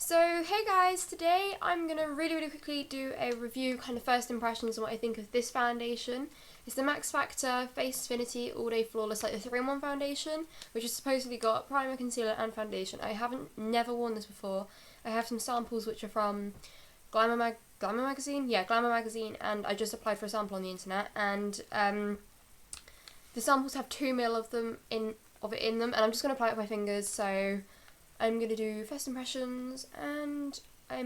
So hey guys, today I'm going to really quickly do a review, kind of first impressions on what I think of this foundation. It's the Max Factor Facefinity All Day Flawless, like the 3-in-1 foundation, which has supposedly got primer, concealer and foundation. I haven't never worn this before. I have some samples which are from Glamour Magazine? Yeah, Glamour Magazine, and I just applied for a sample on the internet, and the samples have 2 ml of it in them, and I'm just going to apply it with my fingers, so I'm going to do first impressions, and I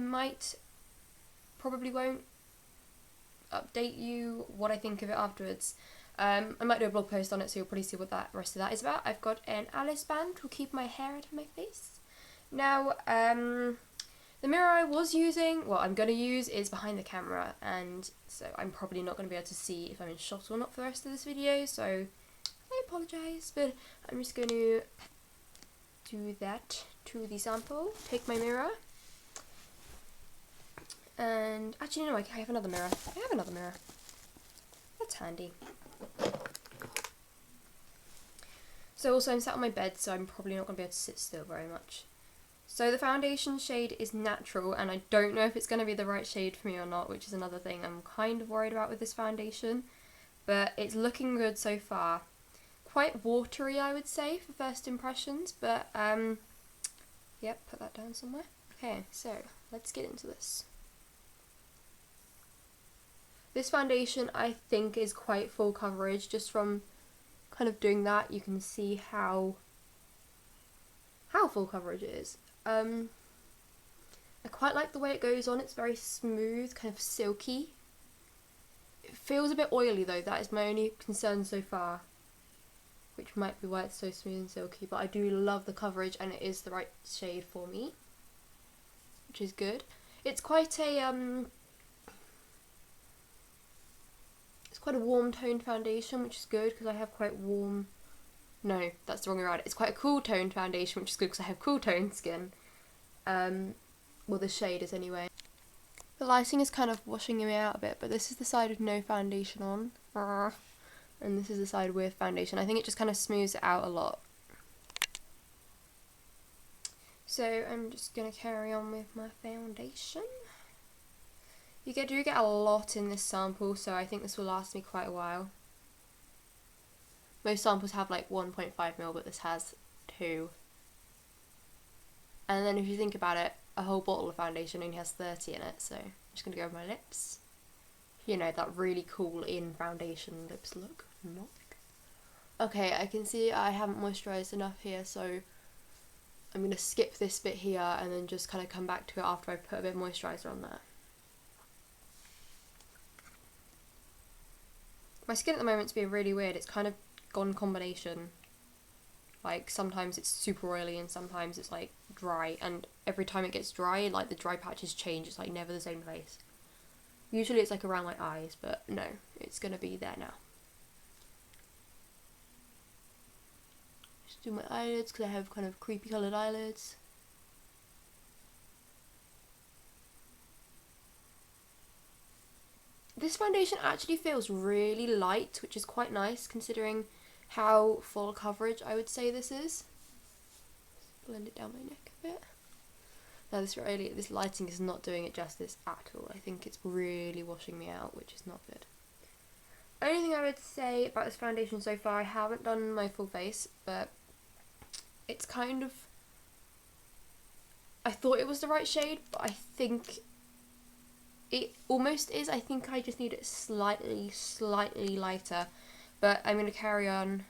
probably won't update you what I think of it afterwards. I might do a blog post on it, so you'll probably see what the rest of that is about. I've got an Alice band to keep my hair out of my face. Now, the mirror I'm going to use is behind the camera, and so I'm probably not going to be able to see if I'm in shot or not for the rest of this video, so I apologise, but I'm just going to do that to the sample. Take my mirror, and actually no, I have another mirror. That's handy. So also I'm sat on my bed, so I'm probably not going to be able to sit still very much. So the foundation shade is natural, and I don't know if it's going to be the right shade for me or not, which is another thing I'm kind of worried about with this foundation, but it's looking good so far. Quite watery, I would say, for first impressions, but yep, put that down somewhere. Okay, so let's get into this. This foundation I think is quite full coverage. Just from kind of doing that, you can see how full coverage it is. I quite like the way it goes on. It's very smooth, kind of silky. It feels a bit oily though, that is my only concern so far, which might be why it's so smooth and silky, but I do love the coverage and it is the right shade for me, which is good. It's quite a warm toned foundation, which is good because I have quite warm, no, that's the wrong way around. It's quite a cool toned foundation, which is good because I have cool toned skin. Well, the shade is anyway. The lighting is kind of washing me out a bit, but this is the side with no foundation on. And this is the side with foundation. I think it just kind of smooths it out a lot. So I'm just going to carry on with my foundation. You do get a lot in this sample, so I think this will last me quite a while. Most samples have like 1.5ml, but this has 2. And then if you think about it, a whole bottle of foundation only has 30 in it, so I'm just going to go over my lips. You know, that really cool in foundation lips look. Not. Okay, I can see I haven't moisturised enough here, so I'm going to skip this bit here and then just kind of come back to it after I've put a bit of moisturiser on there. My skin at the moment's being really weird. It's kind of gone combination. Like, sometimes it's super oily and sometimes it's like dry, and every time it gets dry, like the dry patches change. It's like never the same place. Usually it's like around my eyes, but no, it's gonna be there now. Just do my eyelids because I have kind of creepy coloured eyelids. This foundation actually feels really light, which is quite nice considering how full coverage I would say this is. Blend it down my neck a bit. Now this lighting is not doing it justice at all. I think it's really washing me out, which is not good. Only thing I would say about this foundation so far, I haven't done my full face, but it's kind of, I thought it was the right shade, but I think it almost is. I think I just need it slightly lighter, but I'm going to carry on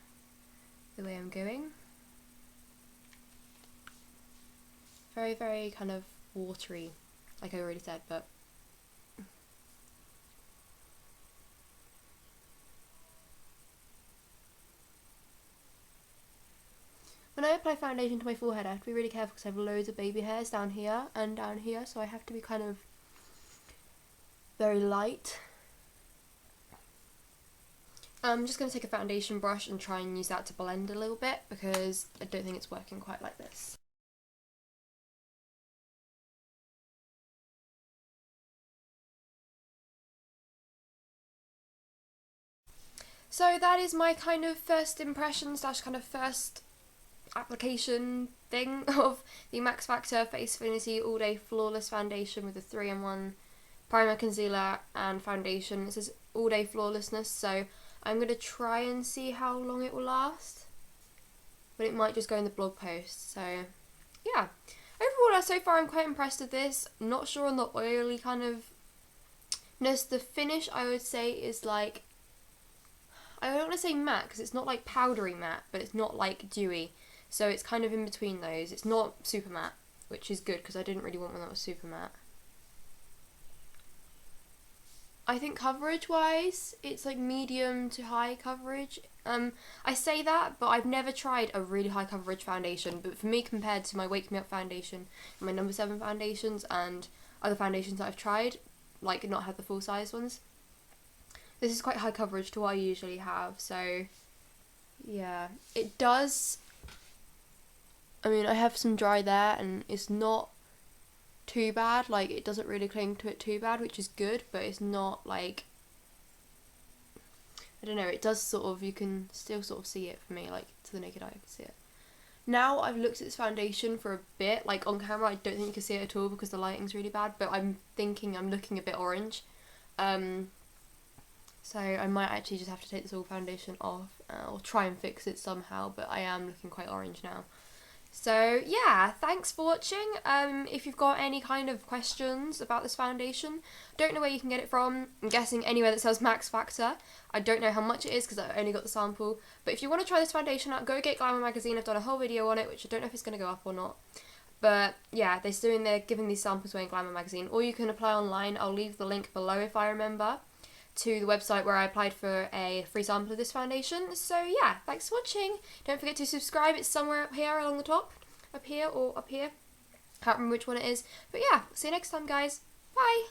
the way I'm going. Very kind of watery, like I already said, but when I apply foundation to my forehead, I have to be really careful because I have loads of baby hairs down here and down here, so I have to be kind of very light. I'm just going to take a foundation brush and try and use that to blend a little bit because I don't think it's working quite like this. So that is my kind of first impression slash kind of first application thing of the Max Factor Facefinity All Day Flawless Foundation with a 3-in-1 primer, concealer and foundation. It says all day flawlessness, so I'm going to try and see how long it will last, but it might just go in the blog post. So yeah, overall so far I'm quite impressed with this. Not sure on the oily kind of ness. The finish I would say is like, I don't want to say matte because it's not like powdery matte, but it's not like dewy, so it's kind of in between those. It's not super matte, which is good because I didn't really want one that was super matte. I think coverage wise it's like medium to high coverage. I say that, but I've never tried a really high coverage foundation, but for me, compared to my Wake Me Up foundation, my number 7 foundations and other foundations that I've tried, like not had the full size ones, this is quite high coverage to what I usually have. So yeah, it does, I mean, I have some dry there and it's not too bad, like it doesn't really cling to it too bad, which is good, but it's not like, I don't know, it does sort of, you can still sort of see it for me, like to the naked eye I can see it. Now I've looked at this foundation for a bit, like on camera I don't think you can see it at all because the lighting's really bad, but I'm thinking I'm looking a bit orange. So I might actually just have to take this all foundation off or try and fix it somehow, but I am looking quite orange now. So yeah, thanks for watching. If you've got any kind of questions about this foundation, don't know where you can get it from. I'm guessing anywhere that sells Max Factor. I don't know how much it is because I only got the sample. But if you want to try this foundation out, go get Glamour magazine. I've done a whole video on it, which I don't know if it's going to go up or not. But yeah, they're giving these samples away in Glamour magazine, or you can apply online. I'll leave the link below if I remember, to the website where I applied for a free sample of this foundation. So yeah, thanks for watching. Don't forget to subscribe. It's somewhere up here along the top. Up here or up here. Can't remember which one it is. But yeah, see you next time, guys. Bye!